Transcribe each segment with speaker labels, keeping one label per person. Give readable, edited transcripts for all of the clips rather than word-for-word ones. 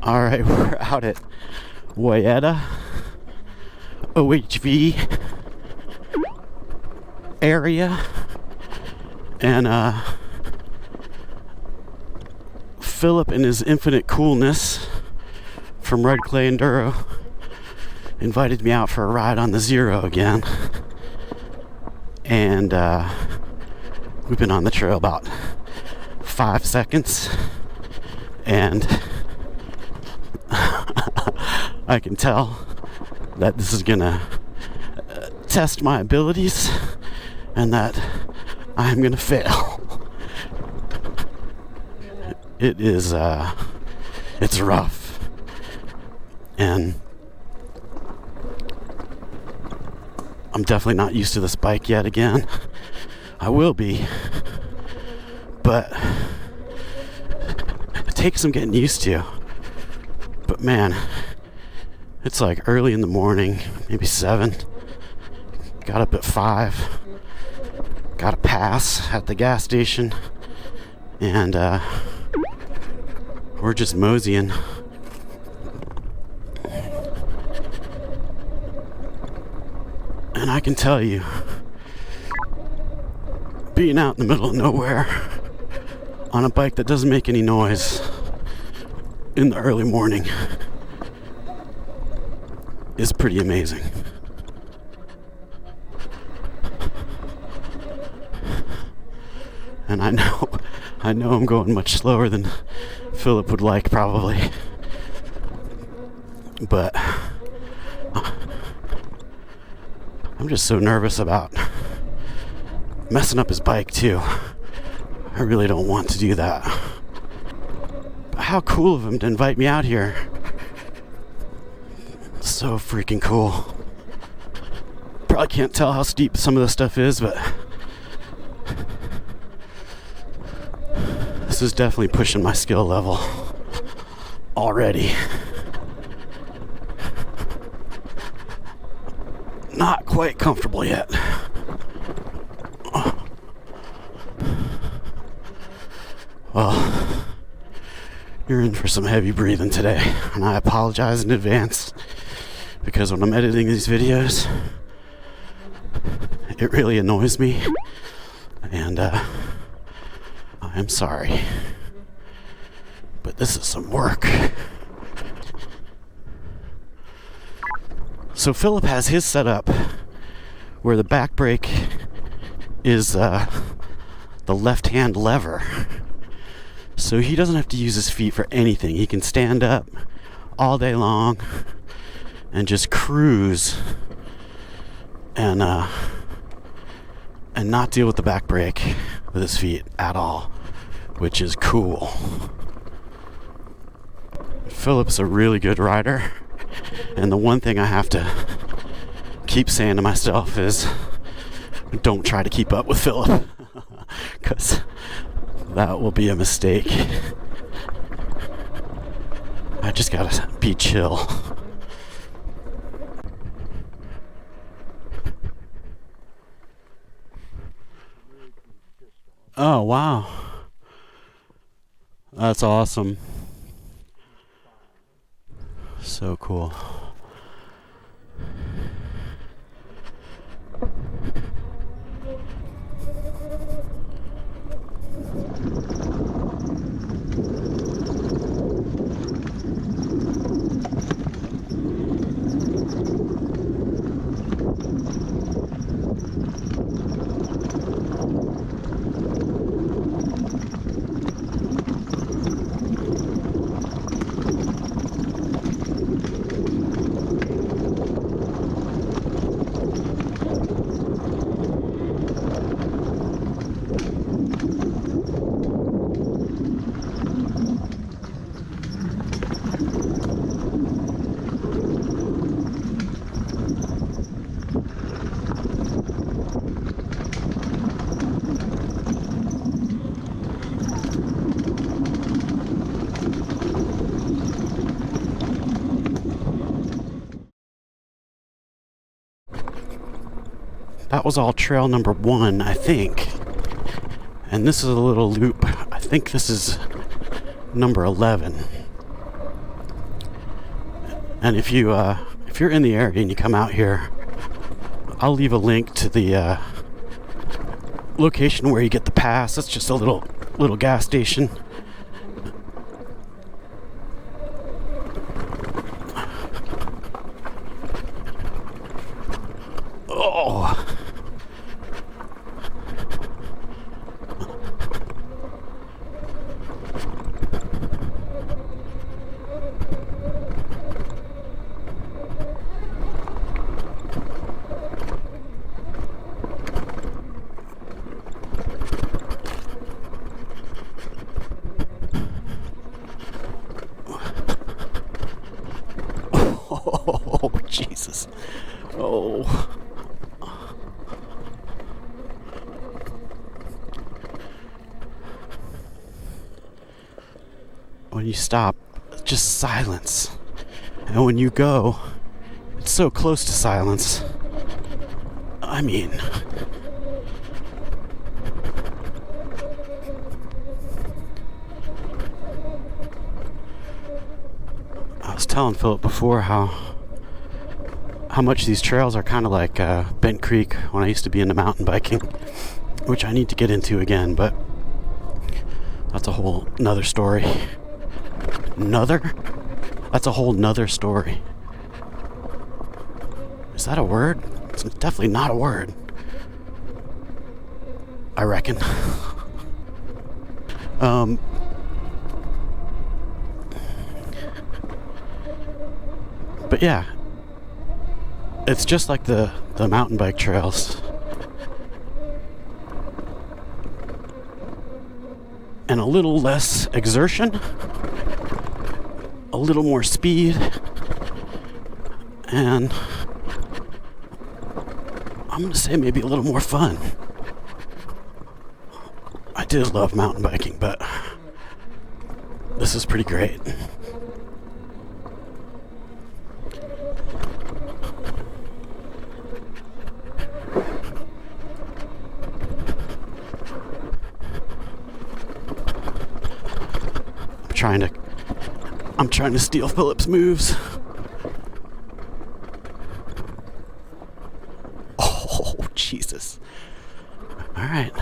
Speaker 1: Alright, we're out at Wayehutta OHV area, and Phillip in his infinite coolness from RedClay Enduro invited me out for a ride on the Zero again, and we've been on the trail about 5 seconds, and I can tell that this is gonna test my abilities and that I'm gonna fail. It is it's rough, and I'm definitely not used to this bike yet again. I will be, but it takes some getting used to. But man, it's like early in the morning, maybe 7. Got up at 5. Got a pass at the gas station, and we're just moseying. And I can tell you, being out in the middle of nowhere on a bike that doesn't make any noise in the early morning is pretty amazing. And I know I'm going much slower than Phillip would like, probably. But I'm just so nervous about messing up his bike too. I really don't want to do that. But how cool of him to invite me out here. So freaking cool. Probably can't tell how steep some of this stuff is, but this is definitely pushing my skill level already. Not quite comfortable yet. Well, you're in for some heavy breathing today, and I apologize in advance, because when I'm editing these videos, it really annoys me, and I'm sorry, but this is some work. So Phillip has his setup where the back brake is the left-hand lever, so he doesn't have to use his feet for anything. He can stand up all day long and just cruise and not deal with the back brake with his feet at all, which is cool. Phillip's a really good rider, and the one thing I have to keep saying to myself is don't try to keep up with Phillip, because that will be a mistake. I just gotta be chill. Oh, wow. That's awesome. So cool. That was all trail number 1, I think. And this is a little loop. I think this is number 11. And if you're in the area and you come out here, I'll leave a link to the location where you get the pass. That's just a little gas station. Oh. Oh, Jesus. Oh. When you stop, it's just silence. And when you go, it's so close to silence. I mean... I was telling Phillip before how much these trails are kind of like Bent Creek when I used to be into mountain biking, which I need to get into again, but that's a whole nother story. That's a whole nother story. Is that a word? It's definitely not a word, I reckon. But yeah, it's just like the mountain bike trails. And a little less exertion, a little more speed, and I'm going to say maybe a little more fun. I did love mountain biking, but this is pretty great. I'm trying to steal Phillip's moves. Oh, Jesus. All right.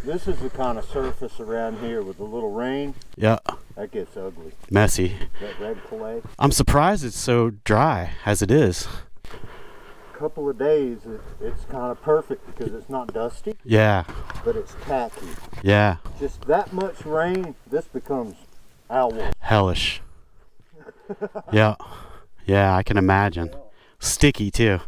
Speaker 2: This is the kind of surface around here with a little rain.
Speaker 1: Yeah.
Speaker 2: That gets ugly.
Speaker 1: Messy.
Speaker 2: That RedClay.
Speaker 1: I'm surprised it's so dry as it is.
Speaker 2: Couple of days, it's kind of perfect because it's not dusty.
Speaker 1: Yeah.
Speaker 2: But it's tacky.
Speaker 1: Yeah.
Speaker 2: Just that much rain, this becomes owl.
Speaker 1: Hellish. Yeah. Yeah, I can imagine. Sticky too.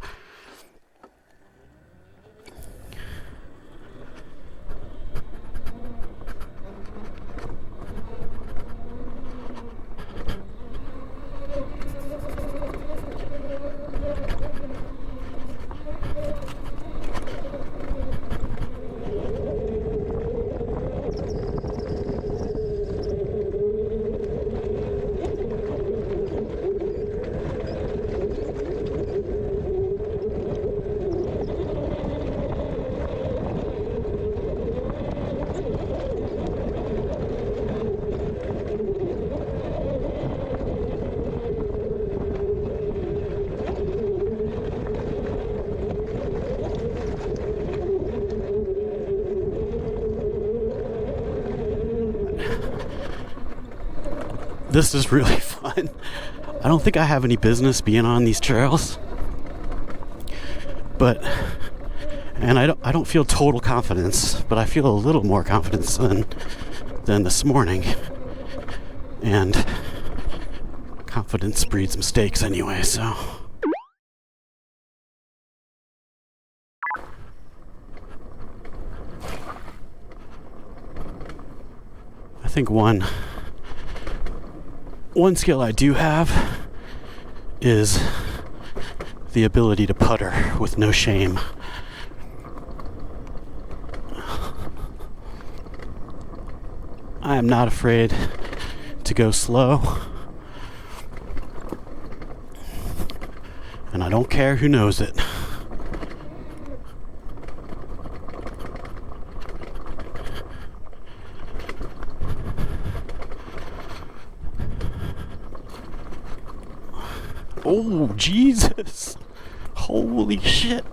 Speaker 1: This is really fun. I don't think I have any business being on these trails, and I don't feel total confidence, but I feel a little more confidence than this morning. And confidence breeds mistakes anyway, so. I think one skill I do have is the ability to putter with no shame. I am not afraid to go slow, and I don't care who knows it. Oh, Jesus. Holy shit.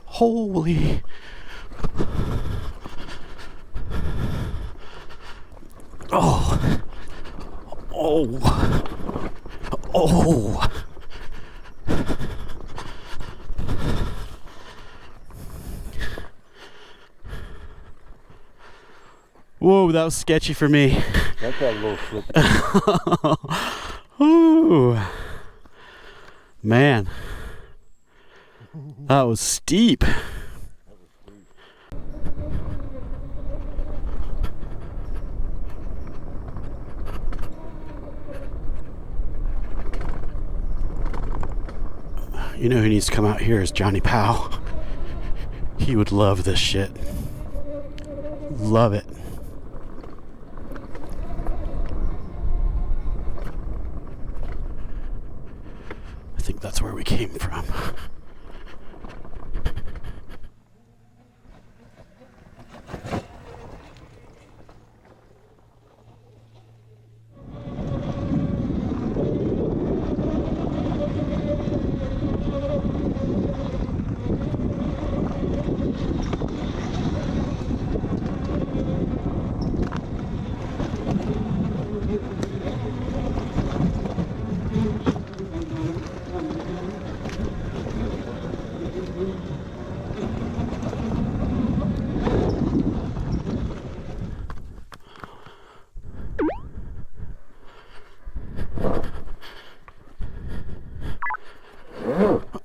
Speaker 1: Holy. Oh. Oh. Oh. Whoa, that was sketchy for me.
Speaker 2: That got a little slippery.
Speaker 1: Ooh. Man. That was steep. You know who needs to come out here is Johnny Powell. He would love this shit. Love it. I think that's where we came from.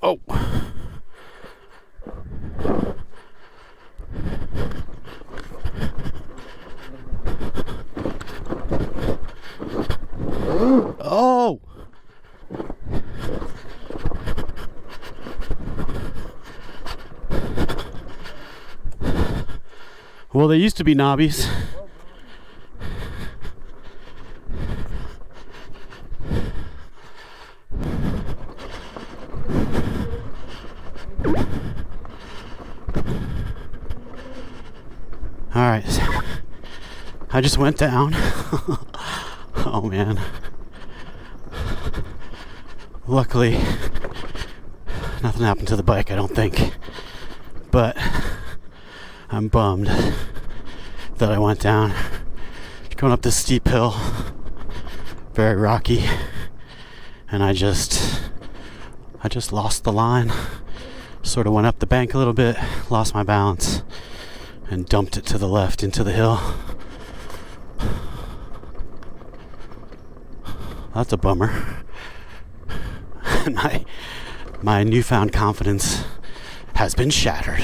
Speaker 1: Oh. Oh. Well, they used to be knobbies. All right, I just went down. Oh man. Luckily, nothing happened to the bike, I don't think. But I'm bummed that I went down. Going up this steep hill, very rocky, and I just lost the line. Sort of went up the bank a little bit, lost my balance, and dumped it to the left into the hill. That's a bummer. My newfound confidence has been shattered.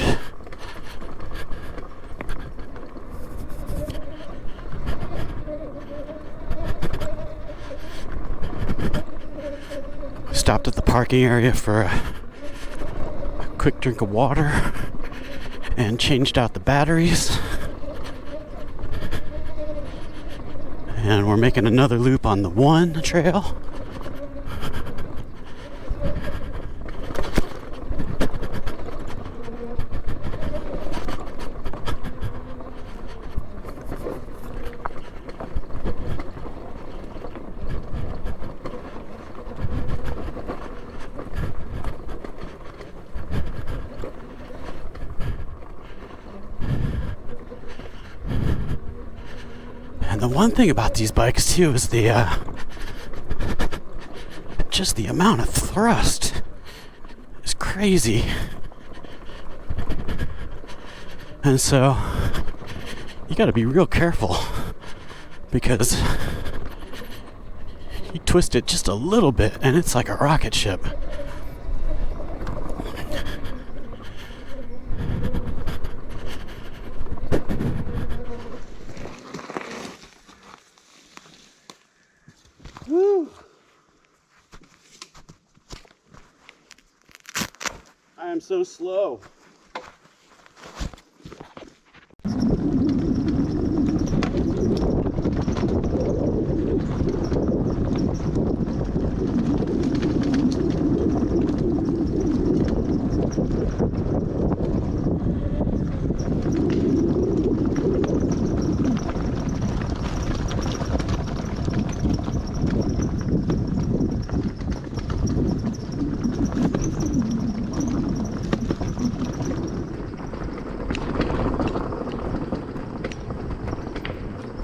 Speaker 1: Stopped at the parking area for a quick drink of water and changed out the batteries. And we're making another loop on the one trail. And the one thing about these bikes too is just the amount of thrust is crazy. And so you gotta be real careful because you twist it just a little bit and it's like a rocket ship. Woo! so slow?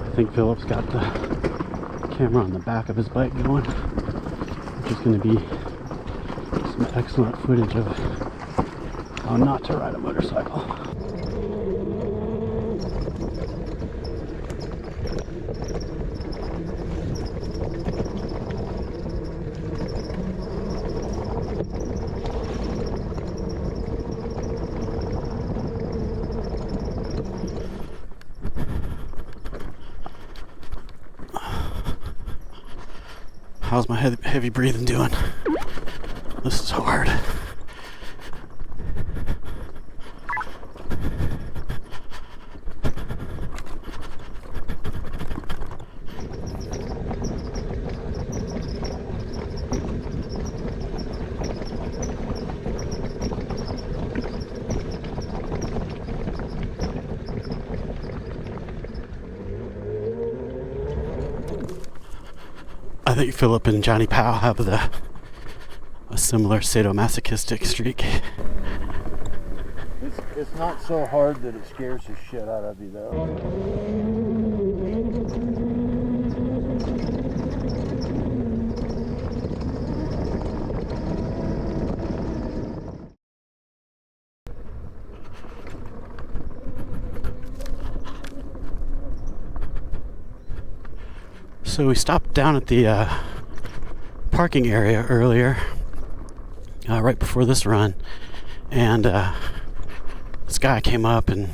Speaker 1: I think Phillip's got the camera on the back of his bike going, which is going to be some excellent footage of how not to ride a motorcycle. How's my heavy breathing doing? This is hard. I think Phillip and Johnny Powell have a similar sadomasochistic streak.
Speaker 2: It's not so hard that it scares the shit out of you, though.
Speaker 1: So we stopped down at the parking area earlier, right before this run, and this guy came up and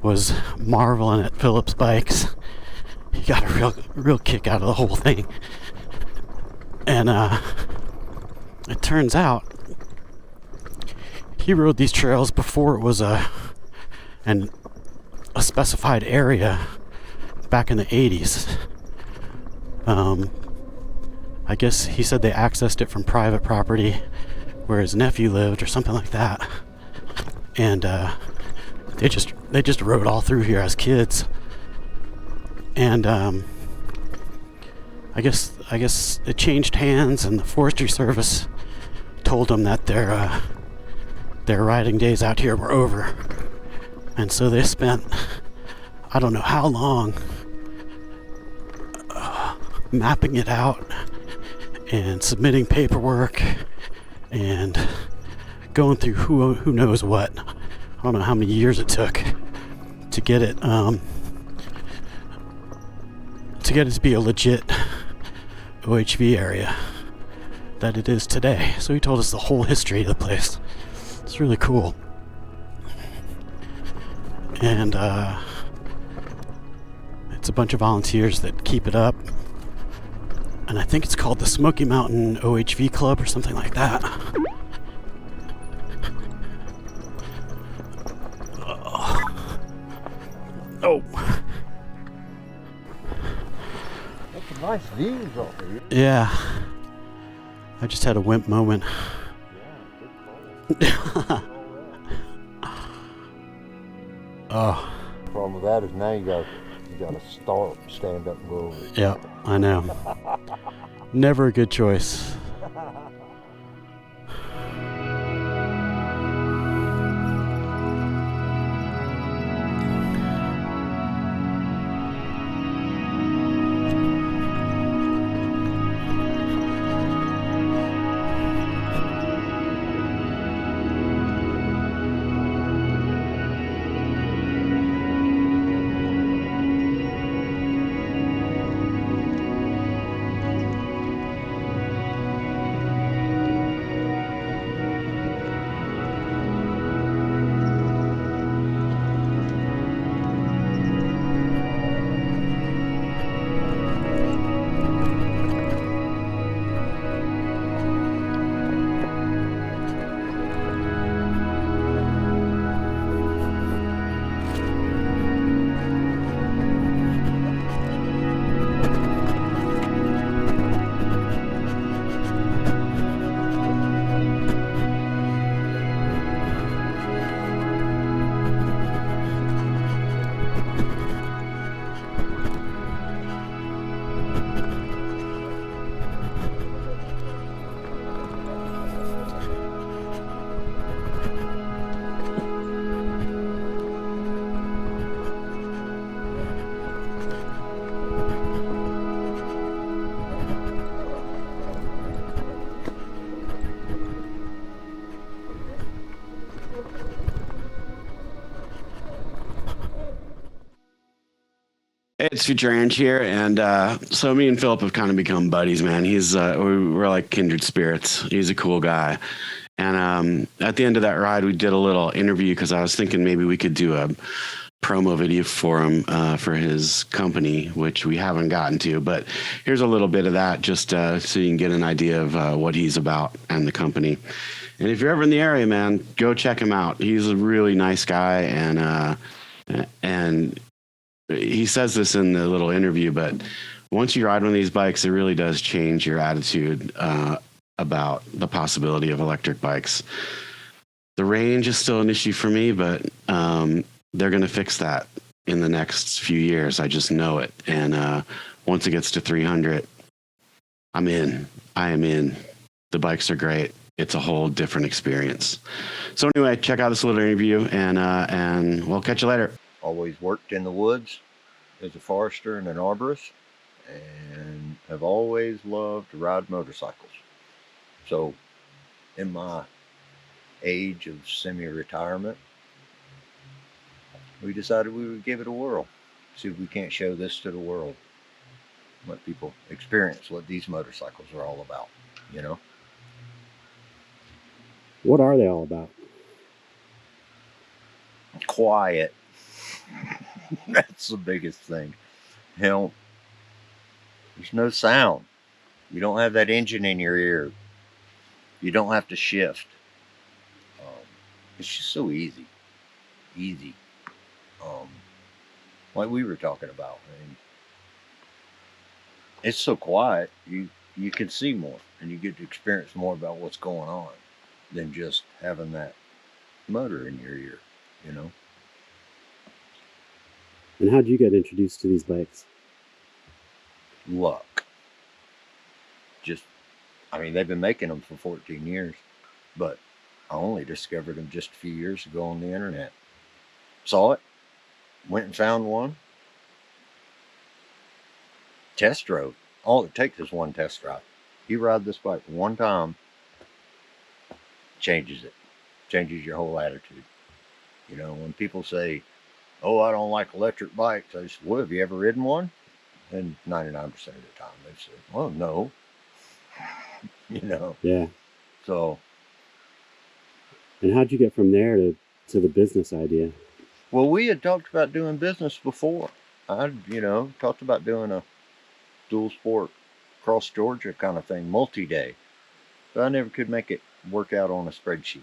Speaker 1: was marveling at Phillip's bikes. He got a real kick out of the whole thing, and it turns out he rode these trails before it was a specified area back in the 80s. I guess he said they accessed it from private property where his nephew lived or something like that, and they just rode all through here as kids. And I guess it changed hands, and the Forestry Service told them that their riding days out here were over, and so they spent I don't know how long mapping it out and submitting paperwork and going through who knows what. I don't know how many years it took to get it to be a legit OHV area that it is today. So he told us the whole history of the place. It's really cool. And it's a bunch of volunteers that keep it up. And I think it's called the Smoky Mountain OHV Club or something like that. Oh.
Speaker 2: That's some nice views over here.
Speaker 1: Yeah. I just had a wimp moment.
Speaker 2: Yeah,
Speaker 1: Oh.
Speaker 2: the problem with that is now you gotta start, stand up and go over it.
Speaker 1: Yeah, I know. Never a good choice. It's Future Ranch here, and so me and Phillip have kind of become buddies, man. We're like kindred spirits. He's a cool guy. And at the end of that ride, we did a little interview because I was thinking maybe we could do a promo video for him for his company, which we haven't gotten to. But here's a little bit of that just so you can get an idea of what he's about and the company. And if you're ever in the area, man, go check him out. He's a really nice guy, and he says this in the little interview, but once you ride one of these bikes, it really does change your attitude about the possibility of electric bikes. The range is still an issue for me, but they're going to fix that in the next few years. I just know it. And once it gets to 300, I'm in. I am in. The bikes are great. It's a whole different experience. So anyway, check out this little interview, and we'll catch you later.
Speaker 3: Always worked in the woods as a forester and an arborist, and have always loved to ride motorcycles. So in my age of semi-retirement, we decided we would give it a whirl. See if we can't show this to the world. Let people experience what these motorcycles are all about, you know?
Speaker 1: What are they all about?
Speaker 3: Quiet. That's the biggest thing. You know, there's no sound. You don't have that engine in your ear. You don't have to shift. It's just so easy. Easy. Like we were talking about. I mean, it's so quiet, you can see more and you get to experience more about what's going on than just having that motor in your ear, you know?
Speaker 1: And how'd you get introduced to these bikes?
Speaker 3: Luck. I mean, they've been making them for 14 years, but I only discovered them just a few years ago on the internet. Saw it, went and found one, test drove. All it takes is one test drive. You ride this bike one time, changes it, changes your whole attitude. You know, when people say, oh, I don't like electric bikes, I say, well, have you ever ridden one? And 99% of the time they say, well, no. You know?
Speaker 1: Yeah.
Speaker 3: So.
Speaker 1: And how'd you get from there to the business idea?
Speaker 3: Well, we had talked about doing business before. I'd, talked about doing a dual sport cross Georgia kind of thing, multi-day. But I never could make it work out on a spreadsheet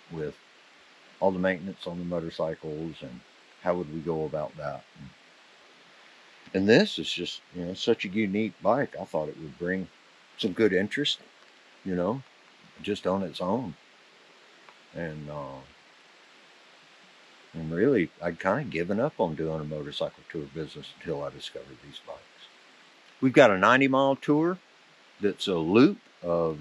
Speaker 3: with all the maintenance on the motorcycles and how would we go about that. And this is just, such a unique bike. I thought it would bring some good interest, just on its own. And really, I'd kind of given up on doing a motorcycle tour business until I discovered these bikes. We've got a 90-mile tour that's a loop of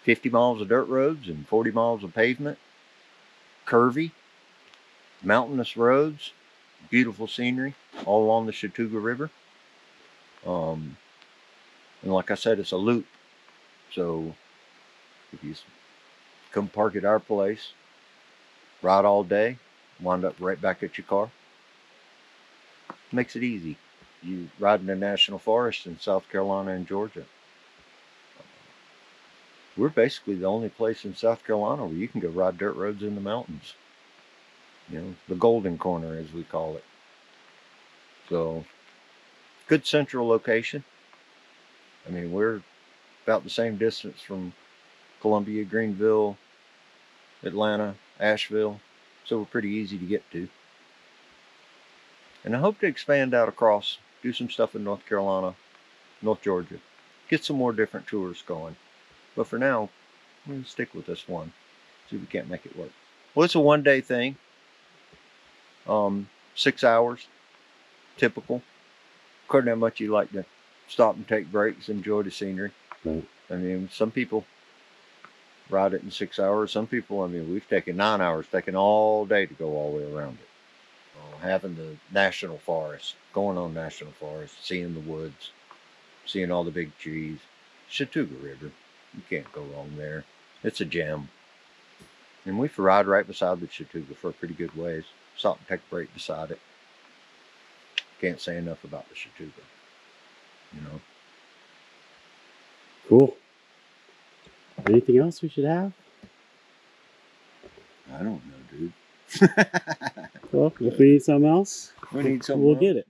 Speaker 3: 50 miles of dirt roads and 40 miles of pavement, curvy, mountainous roads, beautiful scenery all along the Chattooga River. And like I said, it's a loop. So if you come park at our place, ride all day, wind up right back at your car. Makes it easy. You ride in the national forest in South Carolina and Georgia. We're basically the only place in South Carolina where you can go ride dirt roads in the mountains. The golden corner, as we call it. So, good central location. I mean, we're about the same distance from Columbia, Greenville, Atlanta, Asheville. So we're pretty easy to get to. And I hope to expand out across, do some stuff in North Carolina, North Georgia, get some more different tours going. But for now, I'm going to stick with this one. See if we can't make it work. Well, it's a one-day thing. 6 hours, typical. According to how much you like to stop and take breaks, enjoy the scenery.
Speaker 1: Right.
Speaker 3: I mean, some people ride it in 6 hours. Some people, we've taken 9 hours, taken all day to go all the way around it. Having the national forest, going on national forest, seeing the woods, seeing all the big trees. Chattooga River, you can't go wrong there. It's a gem. And we ride right beside the Chattooga for a pretty good ways. Stop and take a break beside it. Can't say enough about the Chattooga. You know.
Speaker 1: Cool. Anything else we should have?
Speaker 3: I don't know, dude.
Speaker 1: Well, if we need something else,
Speaker 3: We need something
Speaker 1: we'll
Speaker 3: else.
Speaker 1: get it.